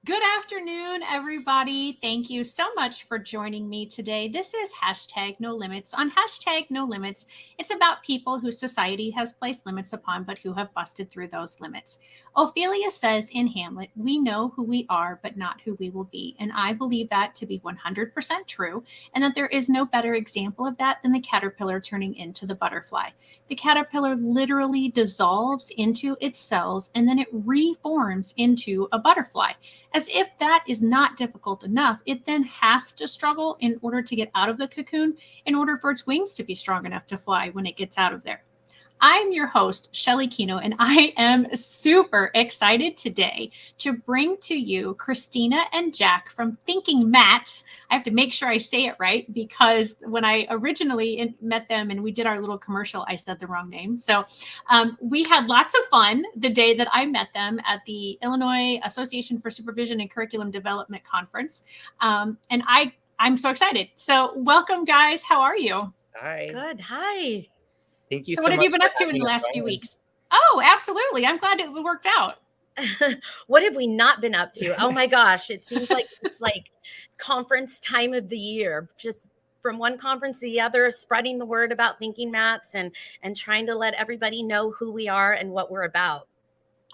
Good afternoon, everybody. Thank you so much for joining me today. This is hashtag no limits. On hashtag no limits, it's about people who society has placed limits upon, but who have busted through those limits. Ophelia says in Hamlet, we know who we are, but not who we will be. And I believe that to be 100% true, and that there is no better example of that than the caterpillar turning into the butterfly. The caterpillar literally dissolves into its cells, and then it reforms into a butterfly. As if that is not difficult enough, it then has to struggle in order to get out of the cocoon, in order for its wings to be strong enough to fly when it gets out of there. I'm your host, Shelly Kino, and I am super excited today to bring to you Christina and Jack from Thinking Mats. I have to make sure I say it right because when I originally met them and we did our little commercial, I said the wrong name. So we had lots of fun the day that I met them at the Illinois Association for Supervision and Curriculum Development Conference. And I'm so excited. So welcome, guys. How are you? Hi. Good. Hi. Thank you So so what have much you been for up to in having the us last few on. weeks? Oh, absolutely. I'm glad it worked out. What have we not been up to? Oh my gosh, it seems like it's like conference time of the year. Just from one conference to the other, spreading the word about Thinking Mats and trying to let everybody know who we are and what we're about.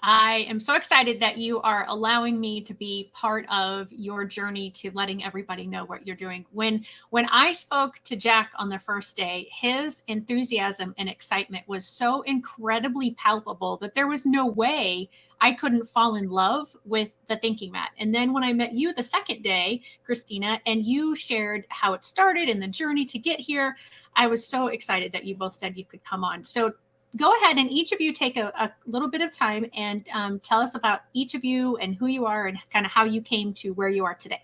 I am so excited that you are allowing me to be part of your journey to letting everybody know what you're doing. When I spoke to Jack on the first day, his enthusiasm and excitement was so incredibly palpable that there was no way I couldn't fall in love with the Thinking Mat. And then when I met you the second day, Christina, and you shared how it started and the journey to get here, I was so excited that you both said you could come on. So go ahead and each of you take a little bit of time and tell us about each of you and who you are and kind of how you came to where you are today.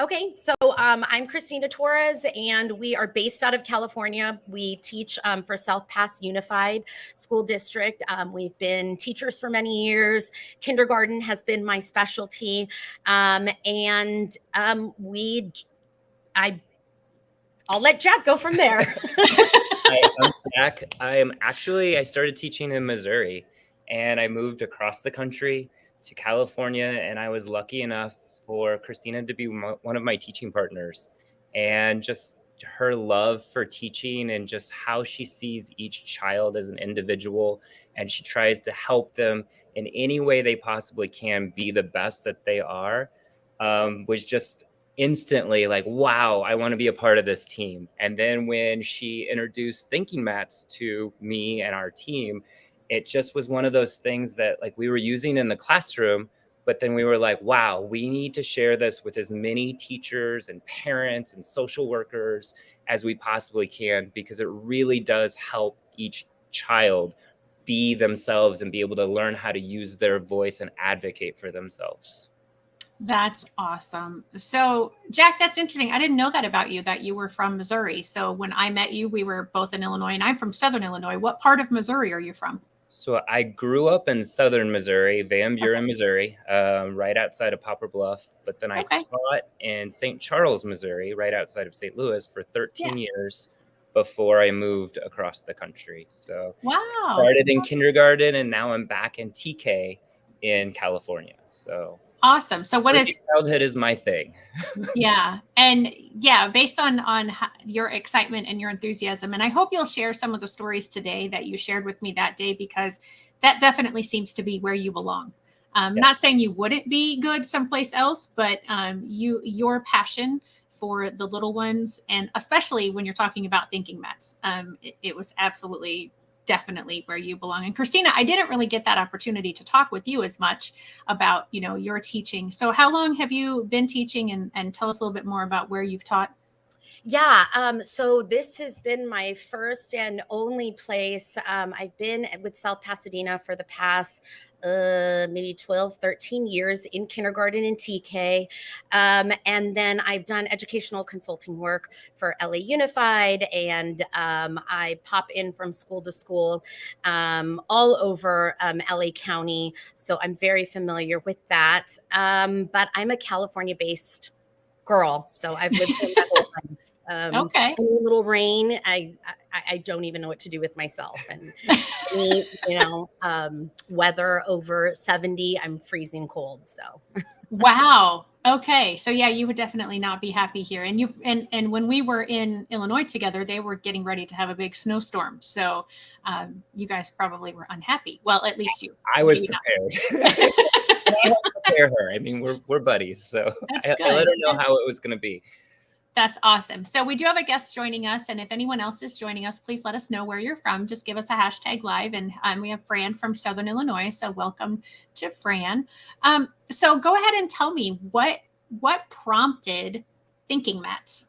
Okay, so I'm Christina Torres, and we are based out of California. We teach for South Pasadena Unified School District. We've been teachers for many years. Kindergarten has been my specialty, I'll let Jack go from there. Hi, I'm Jack. I started teaching in Missouri, and I moved across the country to California, and I was lucky enough for Christina to be one of my teaching partners. And just her love for teaching and just how she sees each child as an individual, and she tries to help them in any way they possibly can be the best that they are, was just instantly like, wow, I want to be a part of this team. And then when she introduced Thinking Mats to me and our team, it just was one of those things that like we were using in the classroom, but then we were like, wow, we need to share this with as many teachers and parents and social workers as we possibly can, because it really does help each child be themselves and be able to learn how to use their voice and advocate for themselves. That's awesome. So, Jack, that's interesting. I didn't know that about you, that you were from Missouri. So when I met you, we were both in Illinois, and I'm from Southern Illinois. What part of Missouri are you from? So I grew up in Southern Missouri, Van Buren, Missouri, right outside of Poplar Bluff. But then I taught in St. Charles, Missouri, right outside of St. Louis for 13 years before I moved across the country. So started in kindergarten, and now I'm back in TK in California. So awesome. So what is childhood is my thing. Yeah. And yeah, based on your excitement and your enthusiasm. And I hope you'll share some of the stories today that you shared with me that day, because that definitely seems to be where you belong. Not saying you wouldn't be good someplace else, but your passion for the little ones, and especially when you're talking about Thinking Mats, it was absolutely definitely where you belong. And Christina, I didn't really get that opportunity to talk with you as much about, your teaching. So how long have you been teaching, and tell us a little bit more about where you've taught? Yeah, so this has been my first and only place. I've been with South Pasadena for the past maybe 12, 13 years in kindergarten and TK. And then I've done educational consulting work for LA Unified, and I pop in from school to school all over LA County. So I'm very familiar with that. But I'm a California-based girl, so I've lived here my whole life. Okay. A little rain. I I don't even know what to do with myself. And weather over 70, I'm freezing cold. So Wow. Okay. So yeah, you would definitely not be happy here. And and when we were in Illinois together, they were getting ready to have a big snowstorm. So you guys probably were unhappy. Well, at least you. I was prepared. I helped prepare her. I mean, we're buddies, so I let her know how it was going to be. That's awesome. So we do have a guest joining us, and if anyone else is joining us, please let us know where you're from. Just give us a hashtag live, and we have Fran from Southern Illinois. So welcome to Fran. So go ahead and tell me what prompted thinking mats.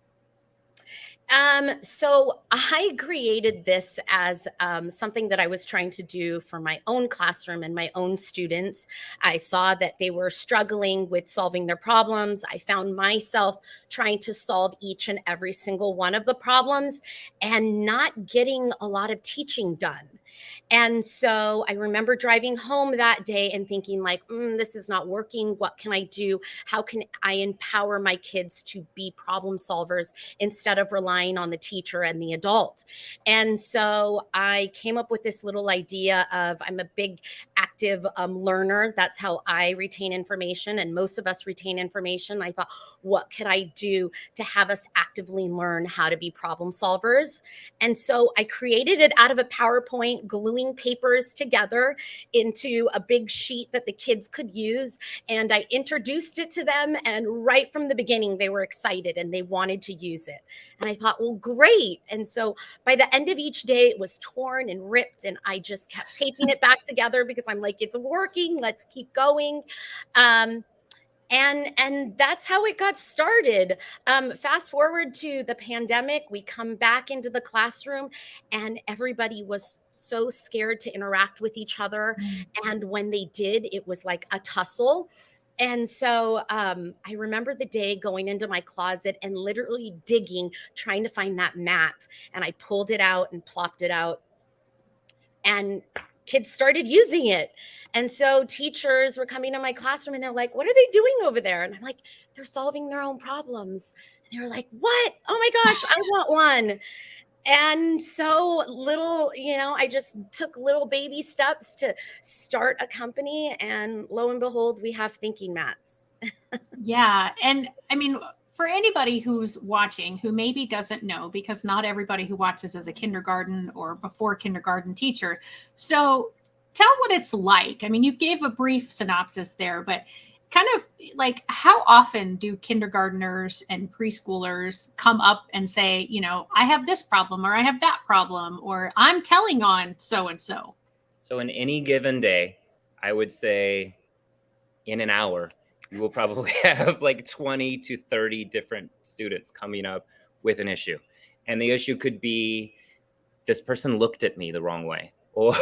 So I created this as something that I was trying to do for my own classroom and my own students. I saw that they were struggling with solving their problems. I found myself trying to solve each and every single one of the problems and not getting a lot of teaching done. And so I remember driving home that day and thinking like, this is not working. What can I do? How can I empower my kids to be problem solvers instead of relying on the teacher and the adult? And so I came up with this little idea of, I'm a big active learner. That's how I retain information. And most of us retain information. I thought, what could I do to have us actively learn how to be problem solvers? And so I created it out of a PowerPoint, gluing papers together into a big sheet that the kids could use. And I introduced it to them. And right from the beginning, they were excited and they wanted to use it. And I thought, well, great. And so by the end of each day, it was torn and ripped. And I just kept taping it back together because I'm like, it's working. Let's keep going. And that's how it got started. Fast forward to the pandemic, we come back into the classroom and everybody was so scared to interact with each other. And when they did, it was like a tussle. And so I remember the day going into my closet and literally digging, trying to find that mat. And I pulled it out and plopped it out. And kids started using it. And so teachers were coming to my classroom and they're like, what are they doing over there? And I'm like, they're solving their own problems. And they were like, what? Oh my gosh, I want one. And so I just took little baby steps to start a company. And lo and behold, we have thinking mats. Yeah. And I mean, for anybody who's watching who maybe doesn't know, because not everybody who watches is a kindergarten or before kindergarten teacher. So tell what it's like. I mean, you gave a brief synopsis there, but kind of like how often do kindergartners and preschoolers come up and say, I have this problem or I have that problem or I'm telling on so-and-so? So in any given day, I would say in an hour, you will probably have like 20 to 30 different students coming up with an issue. And the issue could be, this person looked at me the wrong way, or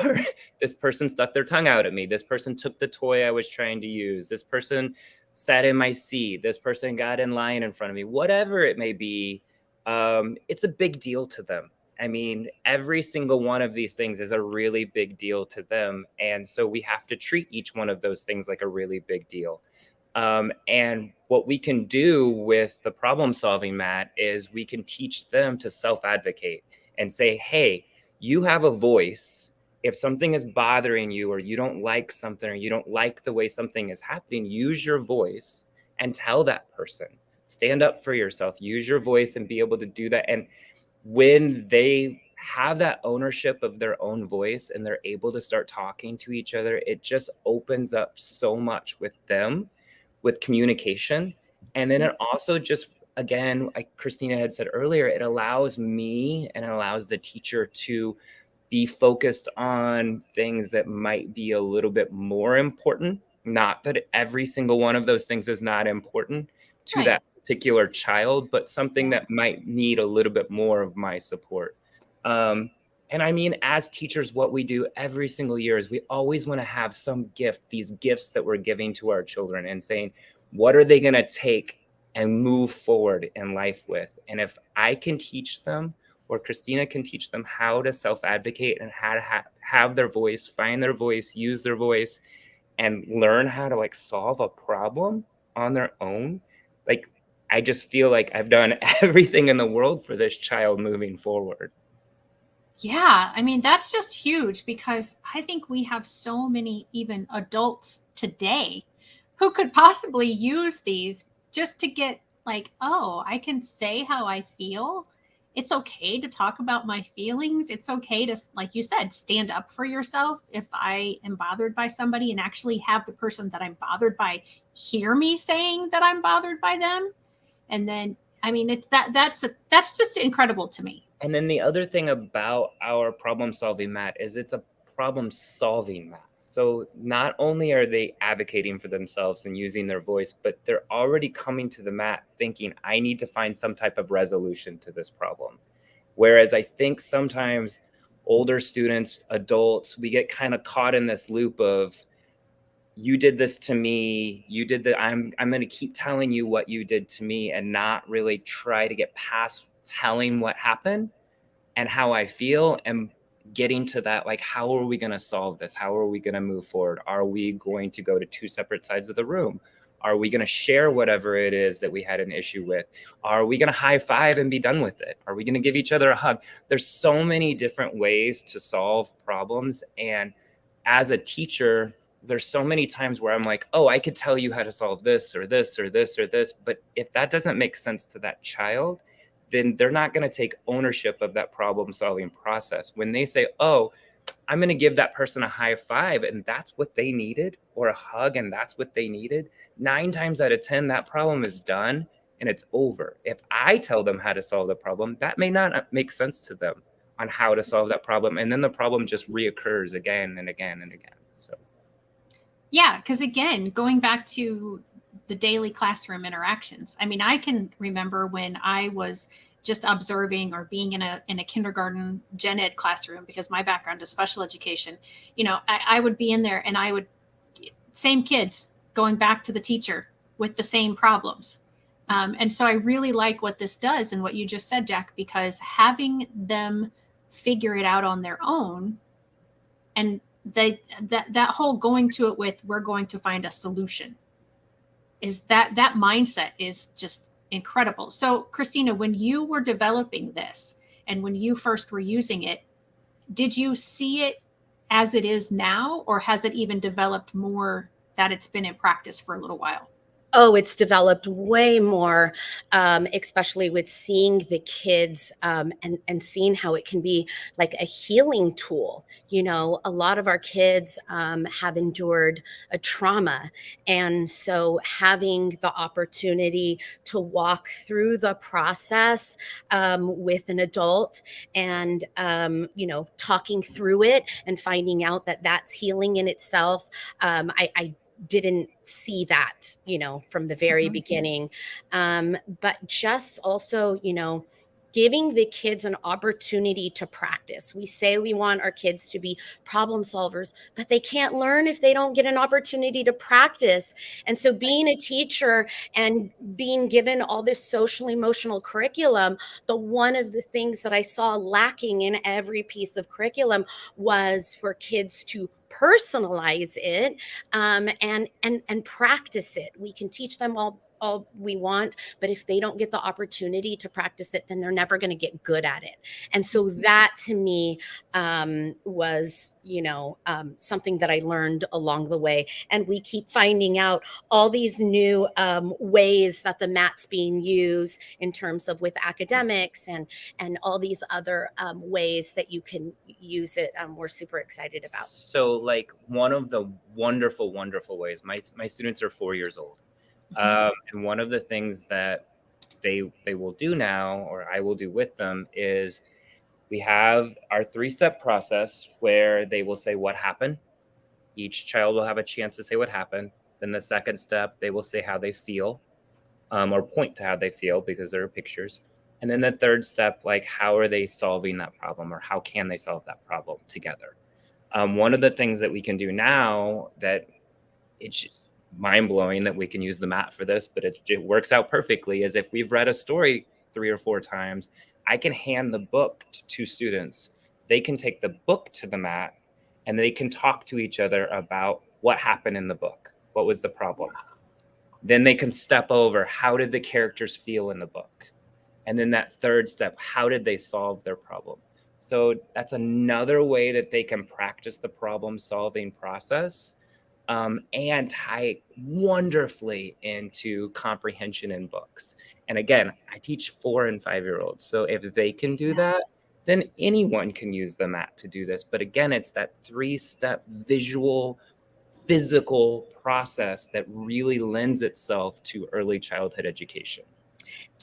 this person stuck their tongue out at me. This person took the toy I was trying to use. This person sat in my seat. This person got in line in front of me. Whatever it may be, it's a big deal to them. I mean, every single one of these things is a really big deal to them. And so we have to treat each one of those things like a really big deal. And what we can do with the problem solving mat is we can teach them to self-advocate and say, hey, you have a voice. If something is bothering you or you don't like something or you don't like the way something is happening, use your voice and tell that person. Stand up for yourself, use your voice and be able to do that. And when they have that ownership of their own voice and they're able to start talking to each other, it just opens up so much with them, with communication. And then it also just, again, like Christina had said earlier, it allows me and it allows the teacher to be focused on things that might be a little bit more important. Not that every single one of those things is not important to that particular child, but something that might need a little bit more of my support. And I mean, as teachers, what we do every single year is we always want to have some gift, these gifts that we're giving to our children and saying, what are they going to take and move forward in life with? And if I can teach them, or Christina can teach them how to self-advocate and how to have their voice, find their voice, use their voice, and learn how to like solve a problem on their own, like I just feel like I've done everything in the world for this child moving forward. Yeah, I mean, that's just huge because I think we have so many even adults today who could possibly use these just to get like, oh, I can say how I feel. It's okay to talk about my feelings. It's okay to, like you said, stand up for yourself if I am bothered by somebody and actually have the person that I'm bothered by hear me saying that I'm bothered by them. And then, I mean, it's that's just incredible to me. And then the other thing about our problem solving mat is it's a problem solving mat. So not only are they advocating for themselves and using their voice, but they're already coming to the mat thinking, I need to find some type of resolution to this problem. Whereas I think sometimes older students, adults, we get kind of caught in this loop of, you did this to me, you did that, I'm going to keep telling you what you did to me and not really try to get past telling what happened and how I feel and getting to that, like, how are we going to solve this? How are we going to move forward? Are we going to go to two separate sides of the room? Are we going to share whatever it is that we had an issue with? Are we going to high five and be done with it? Are we going to give each other a hug? There's so many different ways to solve problems. And as a teacher, there's so many times where I'm like, oh, I could tell you how to solve this or this or this or this. But if that doesn't make sense to that child, then they're not going to take ownership of that problem solving process. When they say, oh, I'm going to give that person a high five and that's what they needed, or a hug and that's what they needed, 9 times out of 10, that problem is done and it's over. If I tell them how to solve the problem, that may not make sense to them on how to solve that problem. And then the problem just reoccurs again and again and again. So, yeah, because again, going back to the daily classroom interactions, I mean, I can remember when I was just observing or being in a kindergarten gen ed classroom, because my background is special education. You know, I would be in there and I would, same kids going back to the teacher with the same problems. And so I really like what this does and what you just said, Jack, because having them figure it out on their own, and that whole going to it with, we're going to find a solution, is that mindset is just incredible. So Christina, when you were developing this and when you first were using it, did you see it as it is now, or has it even developed more that it's been in practice for a little while? Oh, it's developed way more, especially with seeing the kids, and seeing how it can be like a healing tool. You know, a lot of our kids have endured a trauma. And so having the opportunity to walk through the process with an adult and, talking through it and finding out that that's healing in itself, I didn't see that, from the very beginning. But just also, giving the kids an opportunity to practice. We say we want our kids to be problem solvers, but they can't learn if they don't get an opportunity to practice. And so being a teacher and being given all this social emotional curriculum, one of the things that I saw lacking in every piece of curriculum was for kids to personalize it, and practice it. We can teach them all we want, but if they don't get the opportunity to practice it, then they're never going to get good at it. And so that to me was something that I learned along the way. And we keep finding out all these new ways that the mat's being used in terms of with academics and all these other ways that you can use it. We're super excited about. So like one of the wonderful ways, my students are 4 years old. And one of the things that they will do now, or I will do with them, is we have our 3-step process where they will say what happened. Each child will have a chance to say what happened. Then the second step, they will say how they feel, or point to how they feel because there are pictures. And then the third step, like how are they solving that problem, or how can they solve that problem together? One of the things that we can do now that it's just mind-blowing that we can use the mat for this, but it works out perfectly, is if we've read a story 3 or 4 times, I can hand the book to 2 students. They can take the book to the mat and they can talk to each other about what happened in the book. What was the problem? Then they can step over, how did the characters feel in the book? And then that third step, how did they solve their problem? So that's another way that they can practice the problem solving process, and tie wonderfully into comprehension in books. And again, I teach 4 and 5-year-olds. So if they can do that, then anyone can use the mat to do this. But again, it's that 3-step visual, physical process that really lends itself to early childhood education.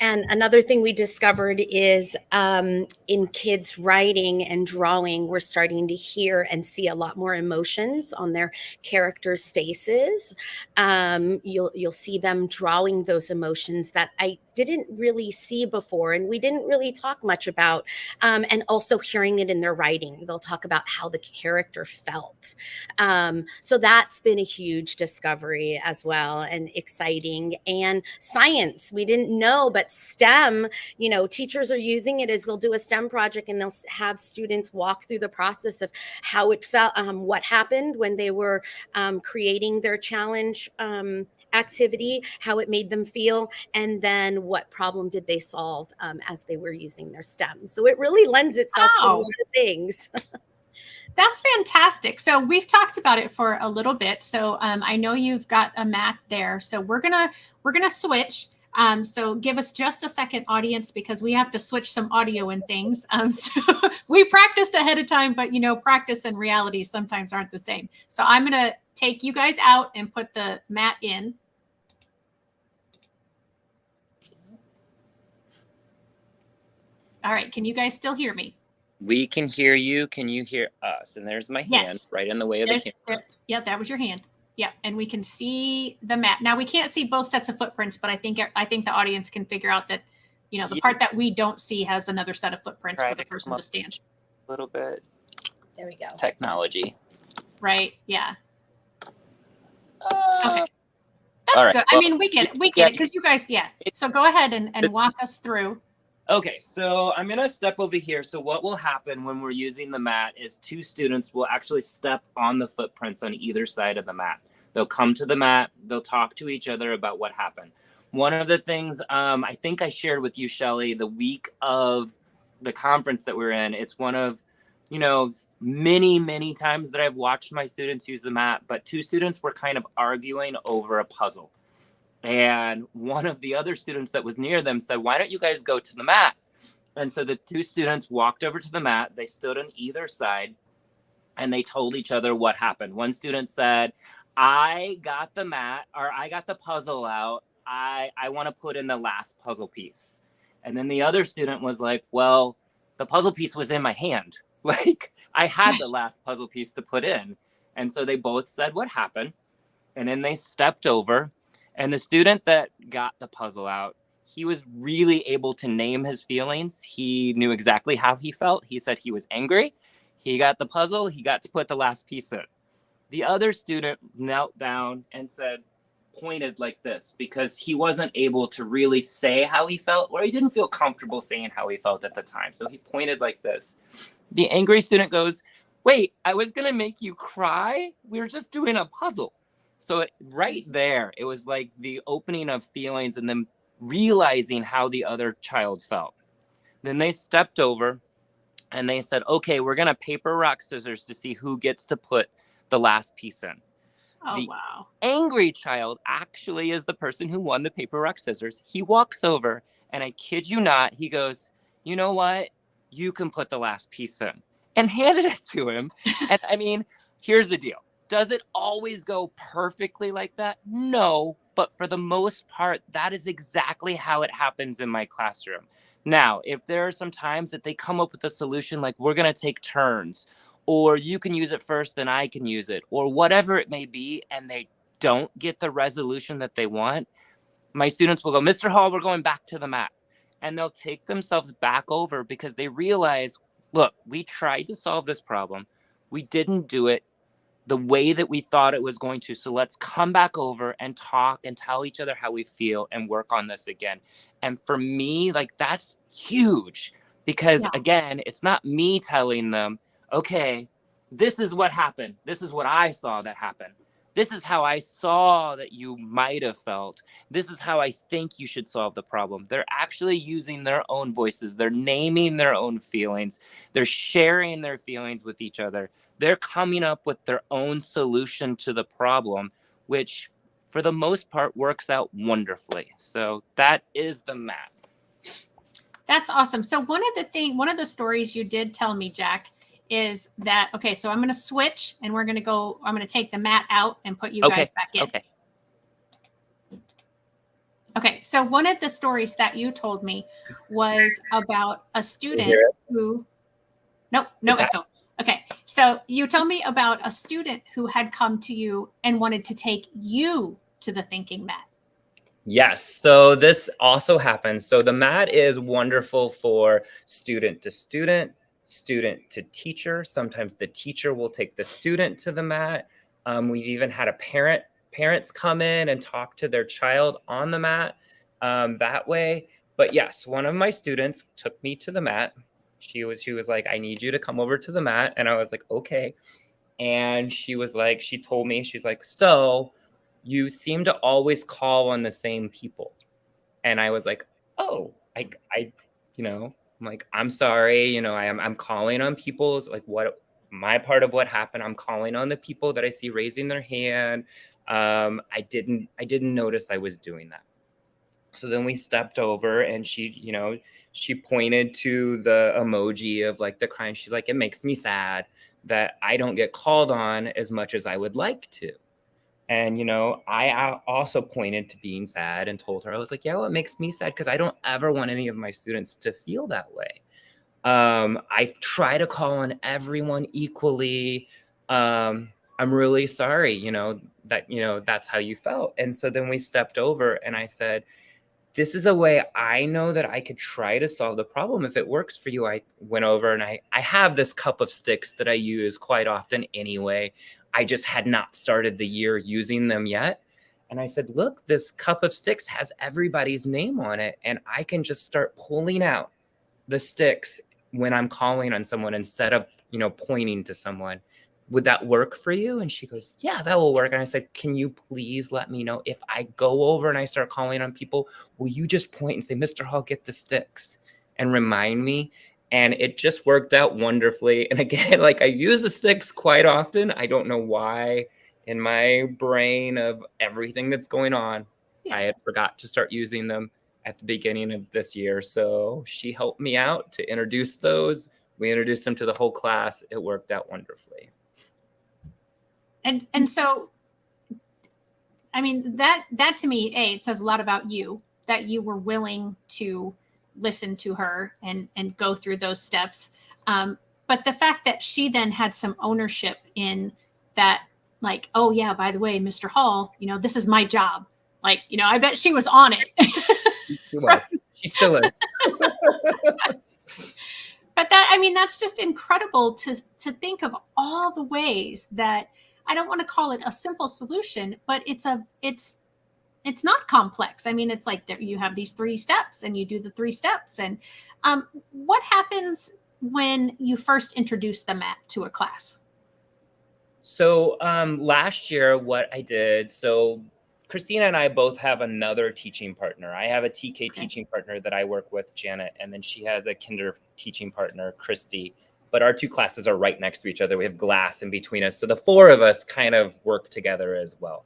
And another thing we discovered is in kids writing and drawing, we're starting to hear and see a lot more emotions on their characters' faces. You'll see them drawing those emotions that I didn't really see before, and we didn't really talk much about. And also hearing it in their writing, they'll talk about how the character felt. So that's been a huge discovery as well, and exciting. And science, we didn't know, but STEM, teachers are using it as they'll do a STEM project and they'll have students walk through the process of how it felt, what happened when they were creating their challenge activity, how it made them feel, and then what problem did they solve as they were using their STEM. So it really lends itself to a lot of things. That's fantastic. So we've talked about it for a little bit. So I know you've got a mat there. So we're gonna switch. So give us just a second, audience, because we have to switch some audio and things. So we practiced ahead of time, but practice and reality sometimes aren't the same. So I'm gonna take you guys out and put the mat in. All right, can you guys still hear me? We can hear you. Can you hear us? And there's my hand right in the way of the camera. Yeah, that was your hand. Yeah, and we can see the mat. Now we can't see both sets of footprints, but I think the audience can figure out that, the part that we don't see has another set of footprints for the person to stand. A little bit. There we go. Technology. Right. Yeah. Okay. That's good. I mean, we get it because you guys, So go ahead and walk us through. Okay, so I'm gonna step over here. So what will happen when we're using the mat is 2 students will actually step on the footprints on either side of the mat. They'll come to the mat, they'll talk to each other about what happened. One of the things I think I shared with you, Shelly, the week of the conference that we're in, it's one of, many, many times that I've watched my students use the mat, but 2 students were kind of arguing over a puzzle. And one of the other students that was near them said, why don't you guys go to the mat? And so the 2 students walked over to the mat. They stood on either side and they told each other what happened. One student said, I got the mat, or I got the puzzle out. I want to put in the last puzzle piece. And then the other student was like, well, the puzzle piece was in my hand. Like I had the last puzzle piece to put in. And so they both said what happened. And then they stepped over. And the student that got the puzzle out, he was really able to name his feelings. He knew exactly how he felt. He said he was angry. He got the puzzle. He got to put the last piece in. The other student knelt down and pointed like this because he wasn't able to really say how he felt, or he didn't feel comfortable saying how he felt at the time. So he pointed like this. The angry student goes, wait, I was going to make you cry? We were just doing a puzzle. So right there, it was like the opening of feelings and them realizing how the other child felt. Then they stepped over and they said, okay, we're going to paper, rock, scissors to see who gets to put the last piece in. Oh, wow. Angry child actually is the person who won the paper, rock, scissors. He walks over and I kid you not, he goes, you know what? You can put the last piece in, and handed it to him. And I mean, here's the deal. Does it always go perfectly like that? No, but for the most part, that is exactly how it happens in my classroom. Now, if there are some times that they come up with a solution like we're going to take turns, or you can use it first, then I can use it, or whatever it may be, and they don't get the resolution that they want, my students will go, Mr. Hall, we're going back to the mat. And they'll take themselves back over because they realize, look, we tried to solve this problem. We didn't do it the way that we thought it was going to. So let's come back over and talk and tell each other how we feel and work on this again. And for me, that's huge because again, it's not me telling them, okay, this is what happened. This is what I saw that happened. This is how I saw that you might have felt. This is how I think you should solve the problem. They're actually using their own voices. They're naming their own feelings. They're sharing their feelings with each other. They're coming up with their own solution to the problem, which for the most part works out wonderfully. So that is the map. That's awesome. So one of the stories you did tell me, Jack, is that, okay, so I'm going to switch and I'm going to take the mat out and put you guys back in. Okay. Okay. So one of the stories that you told me was about a student who, no echo. Okay. So you told me about a student who had come to you and wanted to take you to the thinking mat. Yes. So this also happens. So the mat is wonderful for student to student, student to teacher. Sometimes the teacher will take the student to the mat. We've even had parents come in and talk to their child on the mat that way. But yes, one of my students took me to the mat. She was like, I need you to come over to the mat. And I was like, okay. And she told me, she's like, so you seem to always call on the same people. And I was like, oh, I I'm like, I'm sorry, I'm calling on people. It's like my part of what happened. I'm calling on the people that I see raising their hand. I didn't notice I was doing that. So then we stepped over and she pointed to the emoji of like the crying. She's like, it makes me sad that I don't get called on as much as I would like to. And, I also pointed to being sad and told her, I was like, yeah, well, it makes me sad because I don't ever want any of my students to feel that way. I try to call on everyone equally. I'm really sorry, that's how you felt. And so then we stepped over and I said, this is a way I know that I could try to solve the problem. If it works for you, I went over and I have this cup of sticks that I use quite often anyway. I just had not started the year using them yet. And I said, look, this cup of sticks has everybody's name on it. And I can just start pulling out the sticks when I'm calling on someone instead of, pointing to someone. Would that work for you? And she goes, yeah, that will work. And I said, can you please let me know if I go over and I start calling on people, will you just point and say, Mr. Hall, get the sticks and remind me? And it just worked out wonderfully. And again, like I use the sticks quite often. I don't know why in my brain of everything that's going on, I had forgot to start using them at the beginning of this year. So she helped me out to introduce those. We introduced them to the whole class. It worked out wonderfully. And so, I mean, that to me, it says a lot about you, that you were willing to listen to her and go through those steps. But the fact that she then had some ownership in that, like, oh yeah, by the way, Mr. Hall, this is my job. Like, I bet she was on it. She was. She still is. But that's just incredible to think of all the ways that, I don't want to call it a simple solution, but it's not complex. I mean, it's like you have these 3 steps and you do the 3 steps. And what happens when you first introduce the mat to a class? So last year, what I did, so Christina and I both have another teaching partner. I have a TK teaching partner that I work with, Janet, and then she has a kinder teaching partner, Christy. But our 2 classes are right next to each other. We have glass in between us. So the 4 of us kind of work together as well.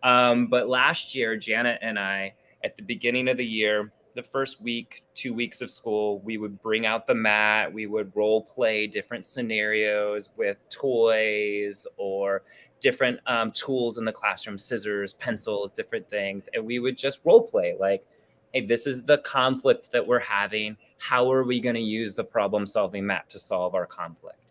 But last year, Janet and I, at the beginning of the year, the first week, 2 weeks of school, we would bring out the mat. We would role play different scenarios with toys or different tools in the classroom, scissors, pencils, different things. And we would just role play like, hey, this is the conflict that we're having. How are we going to use the problem solving mat to solve our conflict?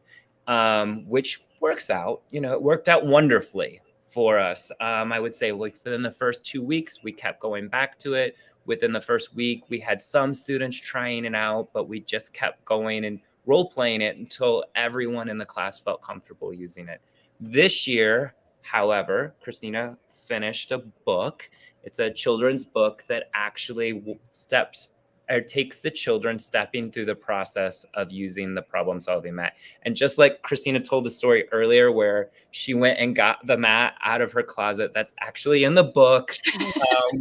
Which works out, it worked out wonderfully for us. I would say like within the first 2 weeks, we kept going back to it. Within the first week, we had some students trying it out, but we just kept going and role playing it until everyone in the class felt comfortable using it. This year, however, Christina finished a book. It's a children's book that actually steps or takes the children stepping through the process of using the problem solving mat. And just like Christina told the story earlier, where she went and got the mat out of her closet, that's actually in the book,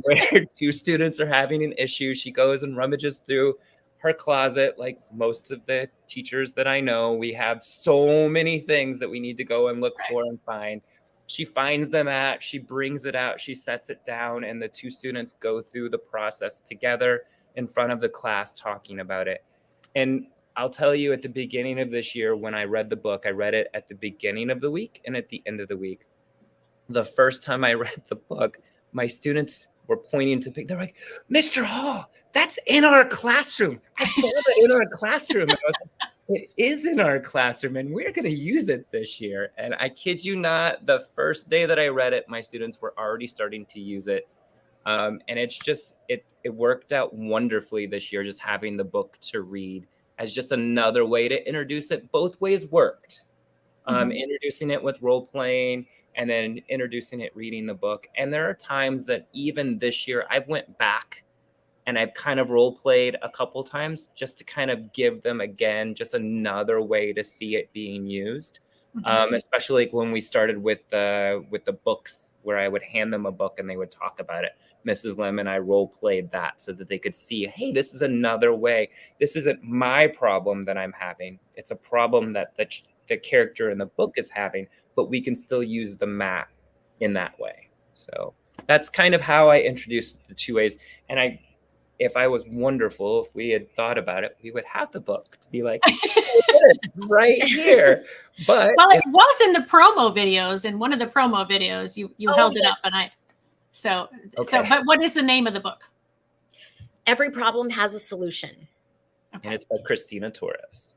where two students are having an issue. She goes and rummages through her closet. Like most of the teachers that I know, we have so many things that we need to go and look for and find. She finds the mat, she brings it out, she sets it down, and the two students go through the process together in front of the class talking about it. And I'll tell you, at the beginning of this year, when I read the book, I read it at the beginning of the week and at the end of the week. The first time I read the book, my students were pointing to, they're like, Mr. Hall, that's in our classroom. I saw that in our classroom. And I was like, it is in our classroom, and we're going to use it this year. And I kid you not, the first day that I read it, my students were already starting to use it. And it's just, it worked out wonderfully this year, just having the book to read as just another way to introduce it. Both ways worked. Introducing it with role playing and then introducing it reading the book. And there are times that even this year I've went back and I've kind of role played a couple times just to kind of give them, again, just another way to see it being used. Especially like when we started with the books, where I would hand them a book and they would talk about it. Mrs. Lim and I role played that so that they could see, hey, this is another way. This isn't my problem that I'm having. It's a problem that the character in the book is having, but we can still use the mat in that way. So that's kind of how I introduced the two ways. And if I was wonderful, if we had thought about it, we would have the book to be like, it's right here. But well, it was in the promo videos. In one of the promo videos, you held it up, and but what is the name of the book? Every Problem Has a Solution. Okay. And it's by Christina Torres.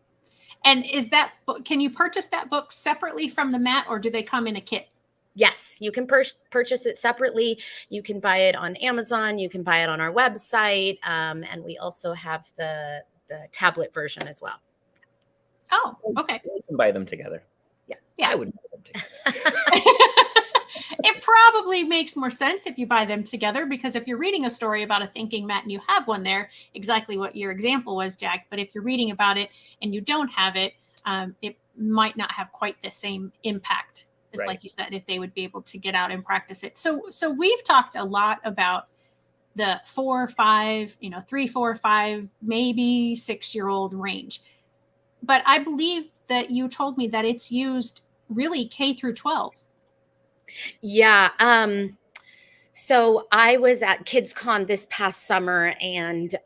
And is that book, can you purchase that book separately from the mat, or do they come in a kit? Yes, you can purchase it separately. You can buy it on Amazon. You can buy it on our website. And we also have the tablet version as well. Oh, okay. You can buy them together. Yeah. I would buy them together. It probably makes more sense if you buy them together, because if you're reading a story about a thinking mat and you have one there, exactly what your example was, Jack. But if you're reading about it and you don't have it, it might not have quite the same impact as, right, like you said, if they would be able to get out and practice it. So we've talked a lot about the 4 or 5, 3, 4, 5, maybe 6-year-old range. But I believe that you told me that it's used really K through 12. Yeah. So I was at KidsCon this past summer, and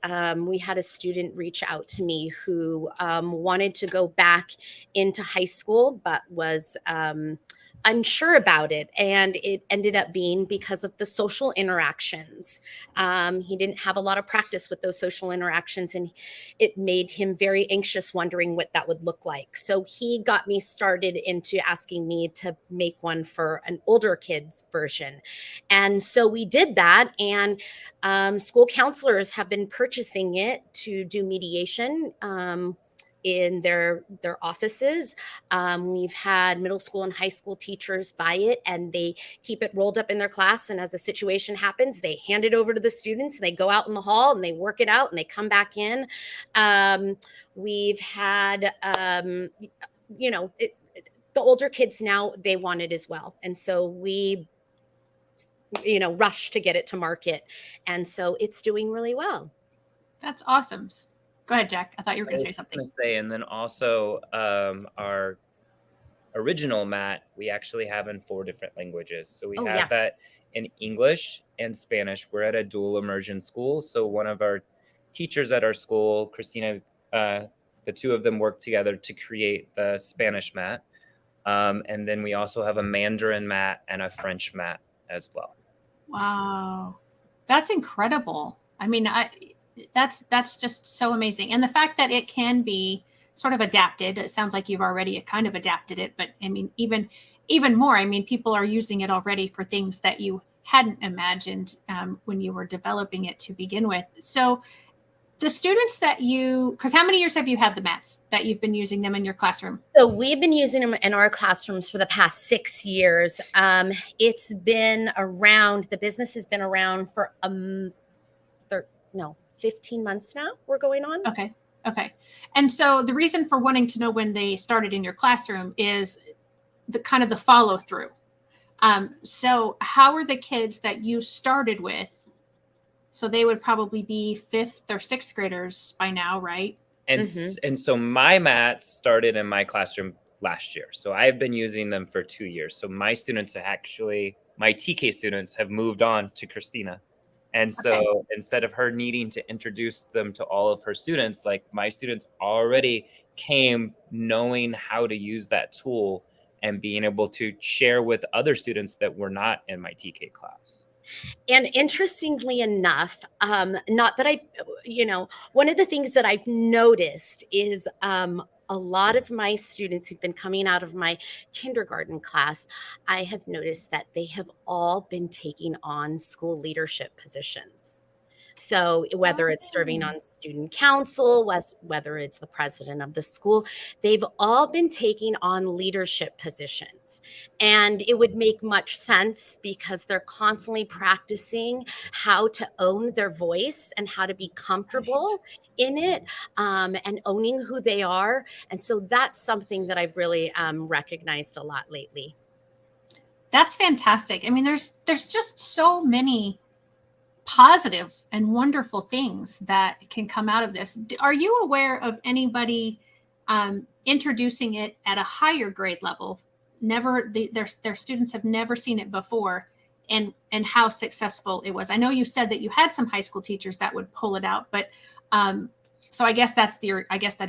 we had a student reach out to me who wanted to go back into high school, but was unsure about it. And it ended up being because of the social interactions. He didn't have a lot of practice with those social interactions, and it made him very anxious, wondering what that would look like. So he got me started into asking me to make one for an older kids version. And so we did that, and school counselors have been purchasing it to do mediation in their offices. We've had middle school and high school teachers buy it, and they keep it rolled up in their class. And as a situation happens, they hand it over to the students, and they go out in the hall and they work it out and they come back in. We've had, the older kids now, they want it as well. And so we, rush to get it to market. And so it's doing really well. That's awesome. Go ahead, Jack. I thought you were going to say something. And then also our original mat, we actually have in 4 different languages. So we have that in English and Spanish. We're at a dual immersion school. So one of our teachers at our school, Christina, the two of them work together to create the Spanish mat. And then we also have a Mandarin mat and a French mat as well. Wow. That's incredible. I mean, that's just so amazing. And the fact that it can be sort of adapted, it sounds like you've already kind of adapted it, but I mean, even more, I mean, people are using it already for things that you hadn't imagined when you were developing it to begin with. So the students that because how many years have you had the mats that you've been using them in your classroom? So we've been using them in our classrooms for the past 6 years. It's been around, the business has been around for 15 15 months now we're going on. Okay. And so the reason for wanting to know when they started in your classroom is the kind of the follow through. So how are the kids that you started with? So they would probably be 5th or 6th graders by now, right? And so my mats started in my classroom last year. So I've been using them for 2 years. So my students my TK students have moved on to Christina. And so instead of her needing to introduce them to all of her students, like my students already came knowing how to use that tool and being able to share with other students that were not in my TK class. And interestingly enough, not that one of the things that I've noticed is a lot of my students who've been coming out of my kindergarten class, I have noticed that they have all been taking on school leadership positions. So whether it's serving on student council, whether it's the president of the school, they've all been taking on leadership positions. And it would make much sense because they're constantly practicing how to own their voice and how to be comfortable in it, and owning who they are. And so that's something that I've really recognized a lot lately. That's fantastic. I mean, there's just so many positive and wonderful things that can come out of this. Are you aware of anybody introducing it at a higher grade level? Their students have never seen it before, and how successful it was. I know you said that you had some high school teachers that would pull it out, but so I guess that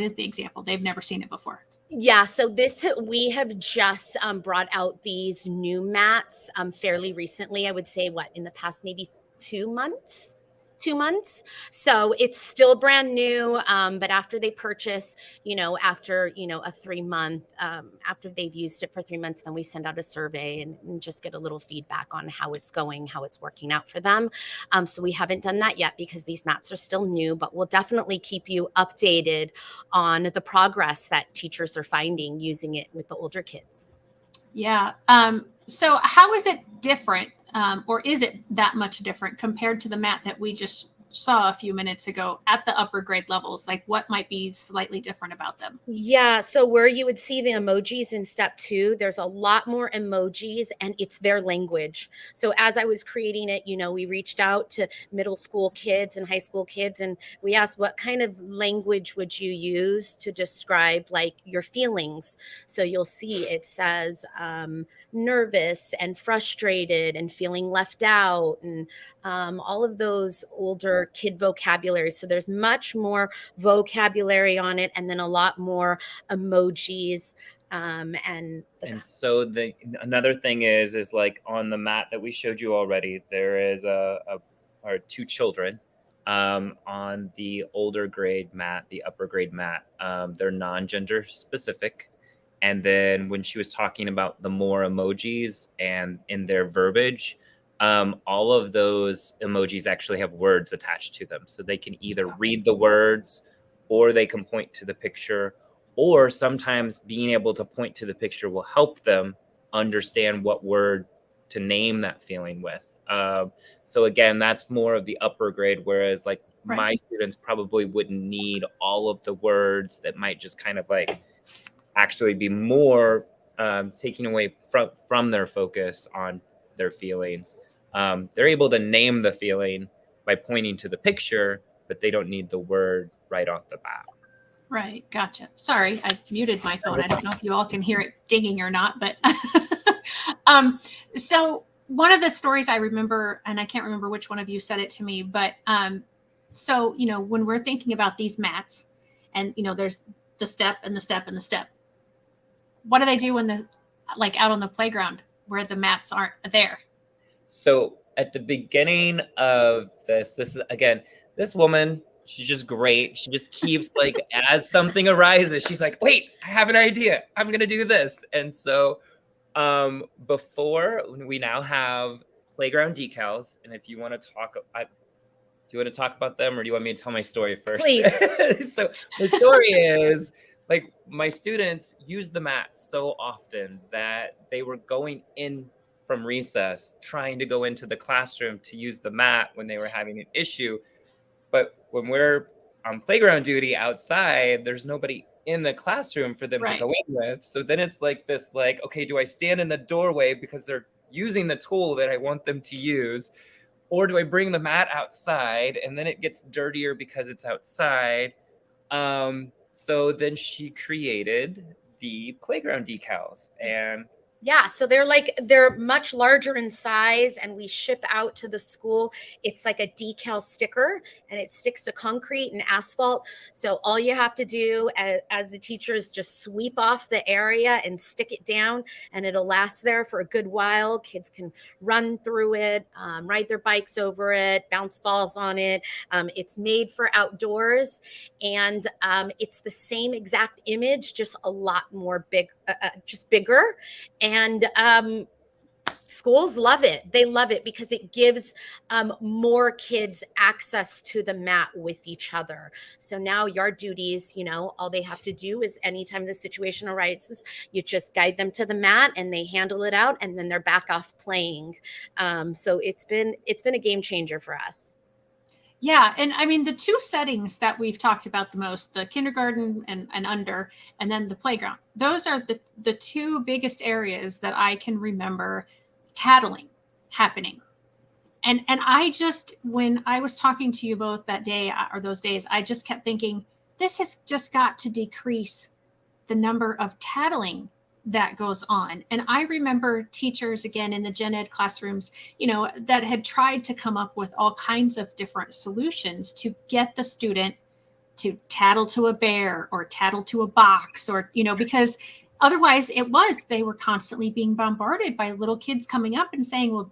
is the example. They've never seen it before. Yeah, so we have just brought out these new mats fairly recently. I would say in the past maybe 2 months. So it's still brand new. But after they purchase, after, a 3-month, after they've used it for 3 months, then we send out a survey and just get a little feedback on how it's going, how it's working out for them. So we haven't done that yet because these mats are still new, but we'll definitely keep you updated on the progress that teachers are finding using it with the older kids. Yeah. So how is it different? Or is it that much different compared to the mat that we just saw a few minutes ago at the upper grade levels? Like what might be slightly different about them? Yeah, so where you would see the emojis in step 2, there's a lot more emojis and it's their language. So as I was creating it, we reached out to middle school kids and high school kids and we asked, what kind of language would you use to describe like your feelings? So you'll see it says nervous and frustrated and feeling left out and all of those older kid vocabulary. So there's much more vocabulary on it and then a lot more emojis. And so another thing is like on the mat that we showed you already, there is or 2 children on the older grade mat, the upper grade mat. They're non-gender specific. And then when she was talking about the more emojis and in their verbiage, all of those emojis actually have words attached to them. So they can either read the words or they can point to the picture, or sometimes being able to point to the picture will help them understand what word to name that feeling with. So again, that's more of the upper grade, whereas like my students probably wouldn't need all of the words that might just kind of like actually be more taking away from their focus on their feelings. They're able to name the feeling by pointing to the picture, but they don't need the word right off the bat. Right. Gotcha. Sorry, I muted my phone. I don't know if you all can hear it dinging or not, but so one of the stories I remember, and I can't remember which one of you said it to me, but so, when we're thinking about these mats and, there's the step and the step and the step, what do they do when out on the playground where the mats aren't there? So at the beginning of this is, again, this woman, she's just great. She just keeps like, as something arises, she's like, wait, I have an idea. I'm going to do this. And so before, we now have playground decals. And if you want to talk, do you want to talk about them or do you want me to tell my story first? Please. So the story is like my students use the mat so often that they were going in from recess, trying to go into the classroom to use the mat when they were having an issue. But when we're on playground duty outside, there's nobody in the classroom for them to Right. go in with. So then it's like this, like, okay, do I stand in the doorway because they're using the tool that I want them to use? Or do I bring the mat outside? And then it gets dirtier because it's outside. So then she created the playground decals, and Yeah, so they're much larger in size, and we ship out to the school. It's like a decal sticker, and it sticks to concrete and asphalt. So all you have to do as the teacher is just sweep off the area and stick it down, and it'll last there for a good while. Kids can run through it, ride their bikes over it, bounce balls on it. It's made for outdoors, and it's the same exact image, just a lot more just bigger. And schools love it. They love it because it gives more kids access to the mat with each other. So now yard duties, all they have to do is anytime the situation arises, you just guide them to the mat and they handle it out, and then they're back off playing. So it's been a game changer for us. Yeah. And I mean, the two settings that we've talked about the most, the kindergarten and under, and then the playground, those are the two biggest areas that I can remember tattling happening. And I just, when I was talking to you both that day or those days, I just kept thinking, this has just got to decrease the number of tattling that goes on. And I remember teachers, again, in the gen ed classrooms, that had tried to come up with all kinds of different solutions to get the student to tattle to a bear or tattle to a box, or, because otherwise they were constantly being bombarded by little kids coming up and saying, well,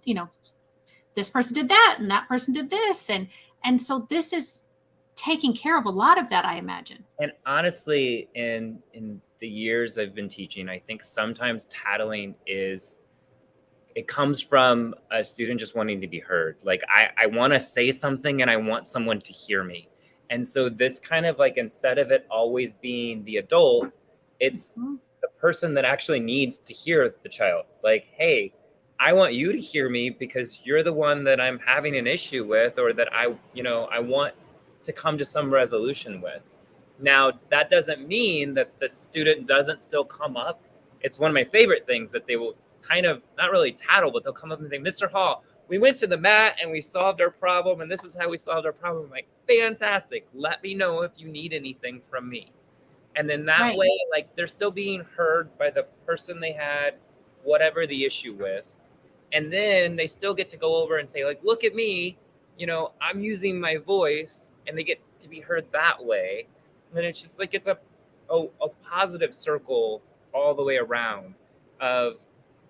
this person did that and that person did this. And so this is taking care of a lot of that, I imagine. And honestly, in the years I've been teaching, I think sometimes tattling it comes from a student just wanting to be heard. Like, I want to say something and I want someone to hear me. And so this kind of like, instead of it always being the adult, it's the person that actually needs to hear the child. Like, hey, I want you to hear me because you're the one that I'm having an issue with, or that I want to come to some resolution with. Now, that doesn't mean that the student doesn't still come up. It's one of my favorite things that they will kind of not really tattle, but they'll come up and say, Mr. Hall, we went to the mat and we solved our problem, and this is how we solved our problem. I'm like, fantastic. Let me know if you need anything from me. And then that way, like, they're still being heard by the person they had whatever the issue with. And then they still get to go over and say, like, look at me, I'm using my voice, and they get to be heard that way. And it's just like, it's a positive circle all the way around of,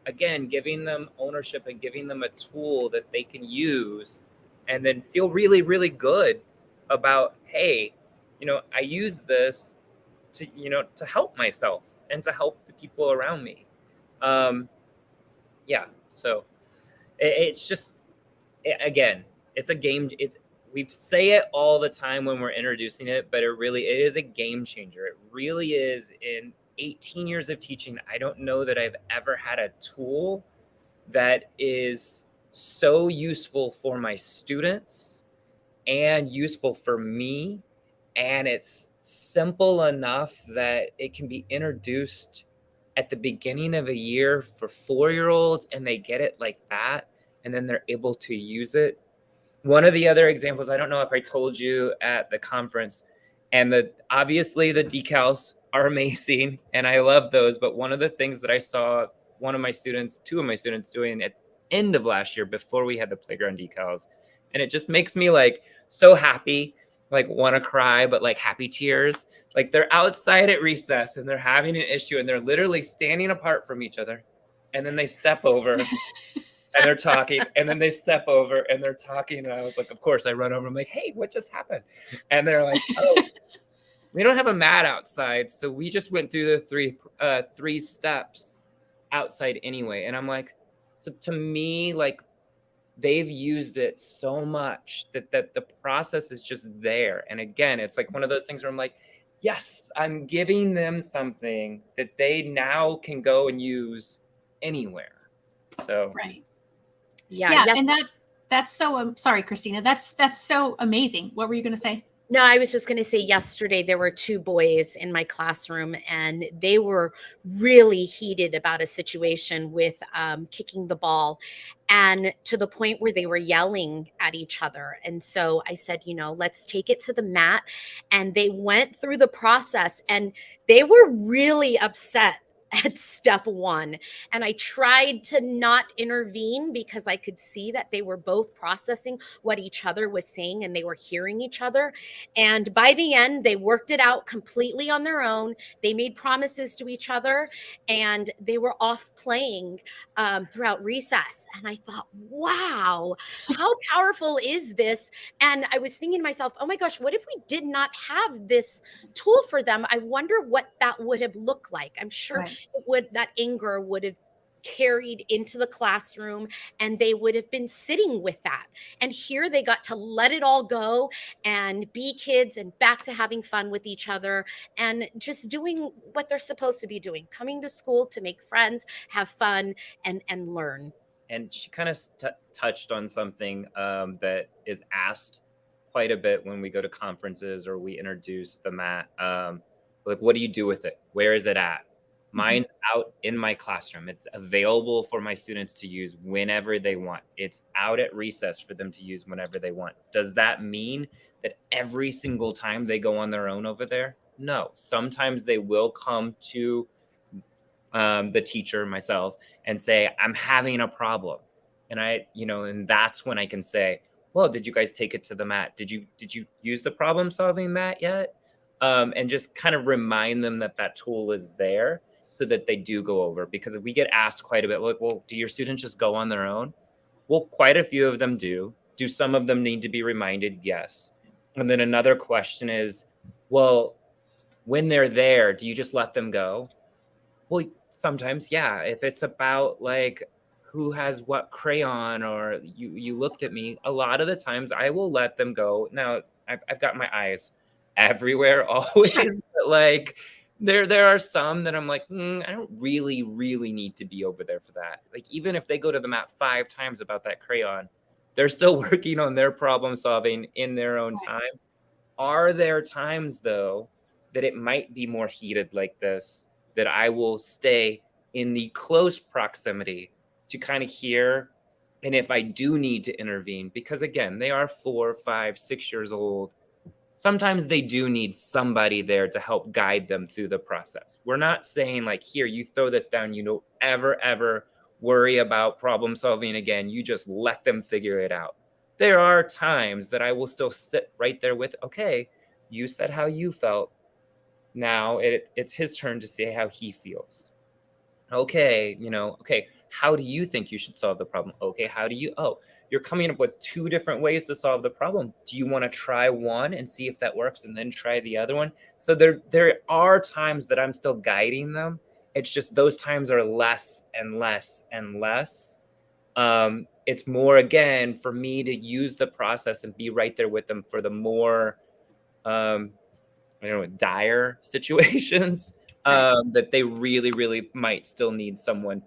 again, giving them ownership and giving them a tool that they can use and then feel really, really good about, hey, I use this to, to help myself and to help the people around me. So it's just, again, it's a game. We say it all the time when we're introducing it, but it is a game changer. It really is. In 18 years of teaching, I don't know that I've ever had a tool that is so useful for my students and useful for me. And it's simple enough that it can be introduced at the beginning of a year for 4-year-olds, and they get it like that. And then they're able to use it. One of the other examples, I don't know if I told you at the conference, and obviously the decals are amazing and I love those. But one of the things that I saw two of my students doing at the end of last year before we had the playground decals, and it just makes me like so happy, like want to cry, but like happy tears. Like, they're outside at recess and they're having an issue and they're literally standing apart from each other. And then they step over and they're talking, and then they step over and they're talking. And I was like, of course, I run over. I'm like, hey, what just happened? And they're like, oh, we don't have a mat outside. So we just went through the three steps outside anyway. And I'm like, so to me, like, they've used it so much that the process is just there. And again, it's like one of those things where I'm like, yes, I'm giving them something that they now can go and use anywhere. So right. Yeah. Yes. And that's so sorry, Christina. That's so amazing. What were you going to say? No, I was just going to say yesterday there were two boys in my classroom and they were really heated about a situation with kicking the ball and to the point where they were yelling at each other. And so I said, let's take it to the mat. And they went through the process and they were really upset at step one. And I tried to not intervene because I could see that they were both processing what each other was saying and they were hearing each other. And by the end, they worked it out completely on their own. They made promises to each other and they were off playing throughout recess. And I thought, wow, how powerful is this? And I was thinking to myself, oh my gosh, what if we did not have this tool for them? I wonder what that would have looked like. I'm sure that anger would have carried into the classroom and they would have been sitting with that. And here they got to let it all go and be kids and back to having fun with each other and just doing what they're supposed to be doing, coming to school to make friends, have fun, and learn. And she kind of touched on something that is asked quite a bit when we go to conferences or we introduce the mat. Like, what do you do with it? Where is it at? Mine's out in my classroom. It's available for my students to use whenever they want. It's out at recess for them to use whenever they want. Does that mean that every single time they go on their own over there? No. Sometimes they will come to the teacher, myself, and say, I'm having a problem. And and that's when I can say, well, did you guys take it to the mat? Did you use the problem solving mat yet? And just kind of remind them that tool is there so that they do go over. Because if we get asked quite a bit, like, well, do your students just go on their own? Well, quite a few of them do. Do some of them need to be reminded? Yes. And then another question is, well, when they're there, do you just let them go? Well, sometimes, yeah. If it's about like who has what crayon or you looked at me, a lot of the times I will let them go. Now, I've got my eyes everywhere always. But like there are some that I'm like, I don't really need to be over there for that. Like, even if they go to the mat 5 times about that crayon, they're still working on their problem solving in their own time. Are there times, though, that it might be more heated like this, that I will stay in the close proximity to kind of hear, and if I do need to intervene, because again, they are 4, 5, 6 years old, sometimes they do need somebody there to help guide them through the process. We're not saying like, here, you throw this down, you don't ever worry about problem solving again. You just let them figure it out. There are times that I will still sit right there with, okay, you said how you felt. Now it's his turn to say how he feels. Okay, okay, how do you think you should solve the problem? Okay, you're coming up with 2 different ways to solve the problem. Do you want to try one and see if that works and then try the other one? So there are times that I'm still guiding them. It's just those times are less and less and less. It's more, again, for me to use the process and be right there with them for the more dire situations that they really might still need someone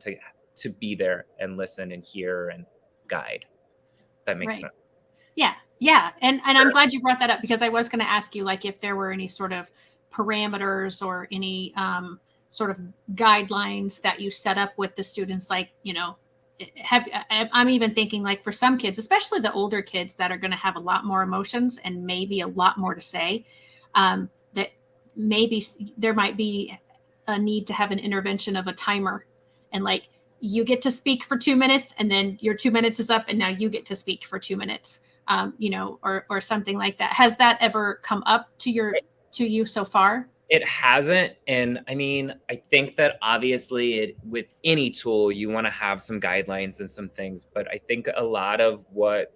to be there and listen and hear and guide. That makes sense. Yeah. And I'm glad you brought that up, because I was going to ask you, like, if there were any sort of parameters or any sort of guidelines that you set up with the students, like, I'm even thinking, like, for some kids, especially the older kids that are going to have a lot more emotions and maybe a lot more to say, that maybe there might be a need to have an intervention of a timer, and like, you get to speak for 2 minutes and then your 2 minutes is up and now you get to speak for 2 minutes, or something like that. Has that ever come up to you so far? It hasn't. And I mean, I think that obviously with any tool, you want to have some guidelines and some things, but I think a lot of what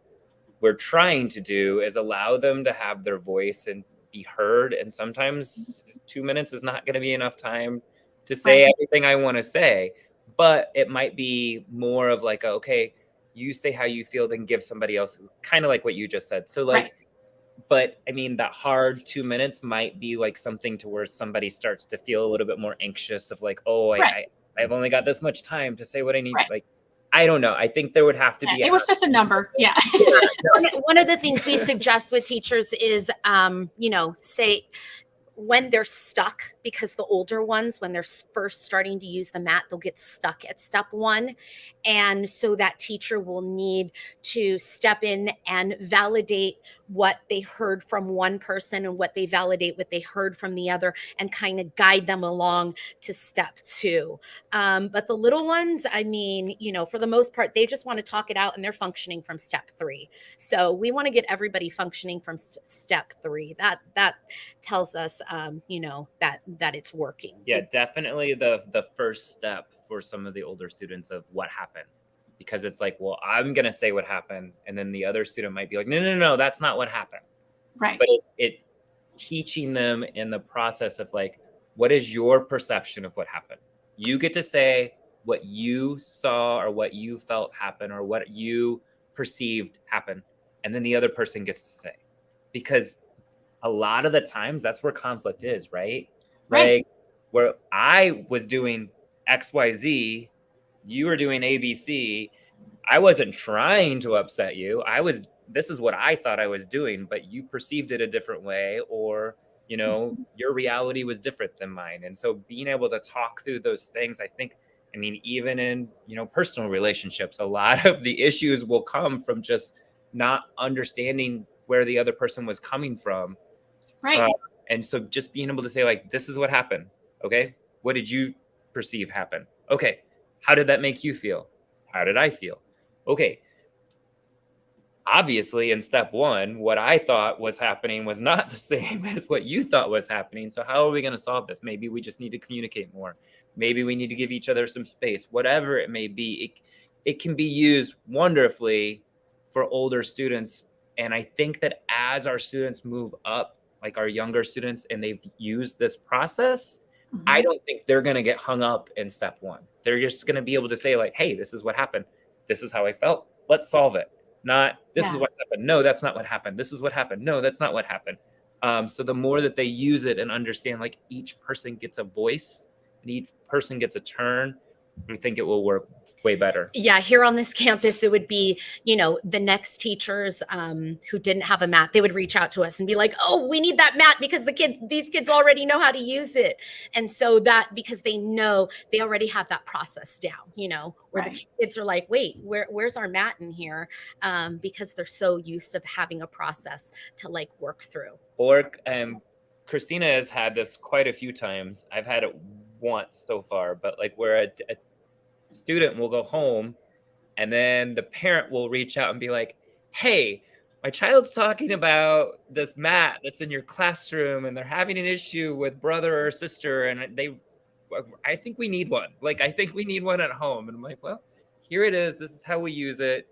we're trying to do is allow them to have their voice and be heard. And sometimes 2 minutes is not going to be enough time to say everything I want to say, but it might be more of like, okay, you say how you feel, then give somebody else, kind of like what you just said. So like, but I mean, that hard 2 minutes might be like something to where somebody starts to feel a little bit more anxious of like, oh, I've only got this much time to say what I need. Like, I don't know. I think there would have to be. It was just a number. Yeah. One of the things we suggest with teachers is, say, when they're stuck, because the older ones, when they're first starting to use the mat, they'll get stuck at step 1. And so that teacher will need to step in and validate what they heard from one person and what they heard from the other, and kind of guide them along to step 2. But the little ones, I mean, for the most part, they just want to talk it out, and they're functioning from step 3. So we want to get everybody functioning from step 3. That tells us, that it's working. Yeah, definitely the first step for some of the older students of what happened, because it's like, well, I'm going to say what happened. And then the other student might be like, no, that's not what happened. Right. But it teaching them in the process of like, what is your perception of what happened? You get to say what you saw or what you felt happen or what you perceived happen. And then the other person gets to say, because a lot of the times that's where conflict is, right? Right. Like where I was doing XYZ, you were doing ABC. I wasn't trying to upset you. This is what I thought I was doing, but you perceived it a different way, or, your reality was different than mine. And so being able to talk through those things, I think, even in, personal relationships, a lot of the issues will come from just not understanding where the other person was coming from. Right. And so just being able to say, like, this is what happened. Okay. What did you perceive happen? Okay. How did that make you feel? How did I feel? Okay. Obviously, in step 1, what I thought was happening was not the same as what you thought was happening. So how are we going to solve this? Maybe we just need to communicate more. Maybe we need to give each other some space, whatever it may be. It can be used wonderfully for older students. And I think that as our students move up, like our younger students, and they've used this process, Mhm. I don't think they're going to get hung up in step 1. They're just going to be able to say like, hey, this is what happened. This is how I felt. Let's solve it. Not, this is what happened. No, that's not what happened. This is what happened. No, that's not what happened. So the more that they use it and understand, like, each person gets a voice and each person gets a turn, I think it will work way better. Yeah, here on this campus, it would be, the next teachers who didn't have a mat, they would reach out to us and be like, oh, we need that mat because these kids already know how to use it. And so that, because they know they already have that process down, where Right. the kids are like, wait, where's our mat in here? Because they're so used to having a process to like work through. Or Christina has had this quite a few times. I've had it once so far, but like where a student will go home and then the parent will reach out and be like, hey, my child's talking about this mat that's in your classroom and they're having an issue with brother or sister, and I think we need one. Like, I think we need one at home. And I'm like, well, here it is. This is how we use it.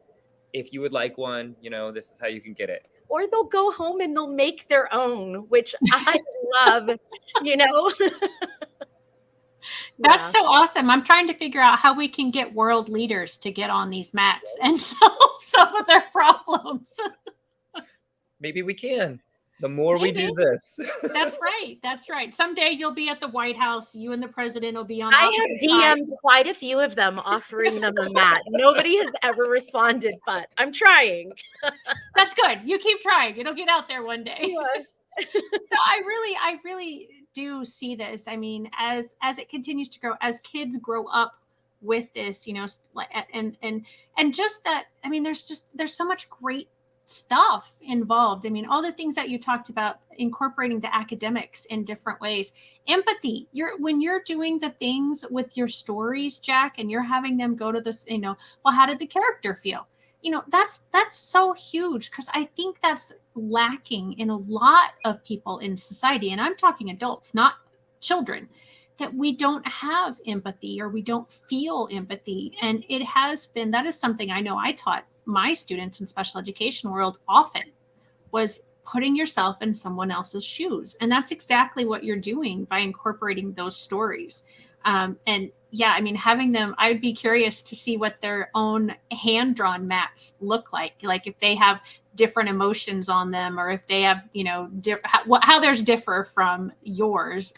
If you would like one, this is how you can get it. Or they'll go home and they'll make their own, which I love, That's so awesome. I'm trying to figure out how we can get world leaders to get on these mats and solve some of their problems. Maybe we can. The more we do this. That's right. That's right. Someday you'll be at the White House. You and the president will be on. I have DM'd quite a few of them offering them a mat. Nobody has ever responded, but I'm trying. That's good. You keep trying. It'll get out there one day. Yeah. So I really do see this. I mean, as it continues to grow, as kids grow up with this, and just that, I mean, there's so much great stuff involved. I mean, all the things that you talked about, incorporating the academics in different ways, empathy. When you're doing the things with your stories, Jack, and you're having them go to this, well, how did the character feel? That's so huge, because I think that's lacking in a lot of people in society. And I'm talking adults, not children, that we don't have empathy or we don't feel empathy. And that is something I know I taught my students in special education world often, was putting yourself in someone else's shoes. And that's exactly what you're doing by incorporating those stories. And yeah, I mean, having them, I would be curious to see what their own hand-drawn mats look like if they have different emotions on them, or if they have, how theirs differ from yours.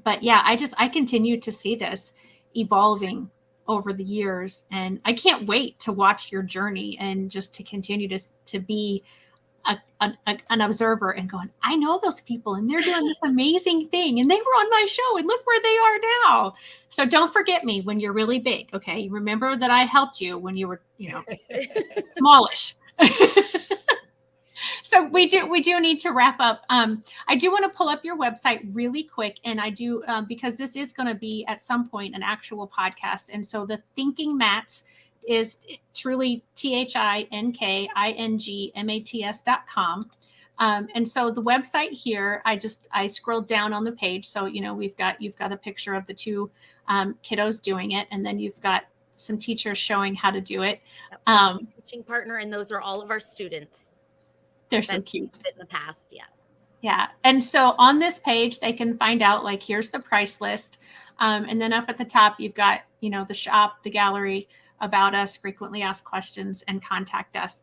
But yeah, I continue to see this evolving over the years. And I can't wait to watch your journey and just to continue to be an observer and going, I know those people and they're doing this amazing thing and they were on my show and look where they are now. So don't forget me when you're really big. Okay. Remember that I helped you when you were, smallish. So we do need to wrap up. I do want to pull up your website really quick, and I do because this is going to be at some point an actual podcast. And so the Thinking Mats is truly ThinkingMats.com. And so the website here, I scrolled down on the page. So, you've got a picture of the two kiddos doing it. And then you've got some teachers showing how to do it. Teaching partner. And those are all of our students. They're so cute. In the past. Yeah. Yeah. And so on this page, they can find out, like, here's the price list. And then up at the top, you've got, the shop, the gallery, about us, frequently asked questions, and contact us.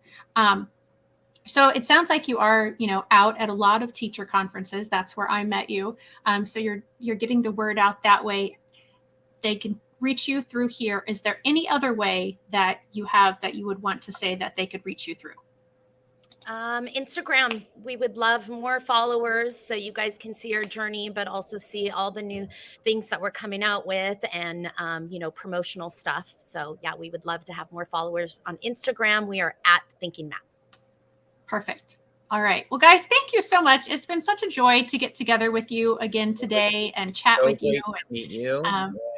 So it sounds like you are, out at a lot of teacher conferences. That's where I met you. So you're getting the word out that way. They can reach you through here. Is there any other way that you have that you would want to say that they could reach you through? Instagram. We would love more followers so you guys can see our journey, but also see all the new things that we're coming out with and, promotional stuff. So yeah, we would love to have more followers on Instagram. We are at Thinking Mats. Perfect. All right. Well, guys, thank you so much. It's been such a joy to get together with you again today and chat with you. To meet you.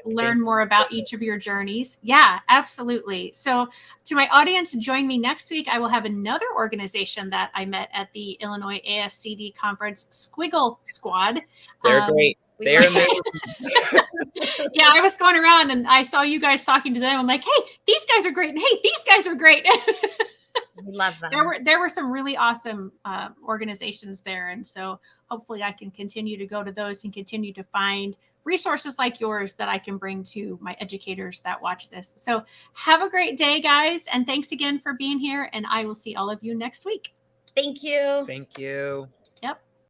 Learn more about each of your journeys. Yeah, absolutely. So to my audience, join me next week. I will have another organization that I met at the Illinois ASCD conference, Squiggle Squad. They're great. They're amazing. Yeah, I was going around and I saw you guys talking to them. I'm like, hey, these guys are great. And hey, these guys are great. We love them. There were some really awesome organizations there. And so hopefully I can continue to go to those and continue to find resources like yours that I can bring to my educators that watch this. So have a great day, guys. And thanks again for being here. And I will see all of you next week. Thank you. Thank you.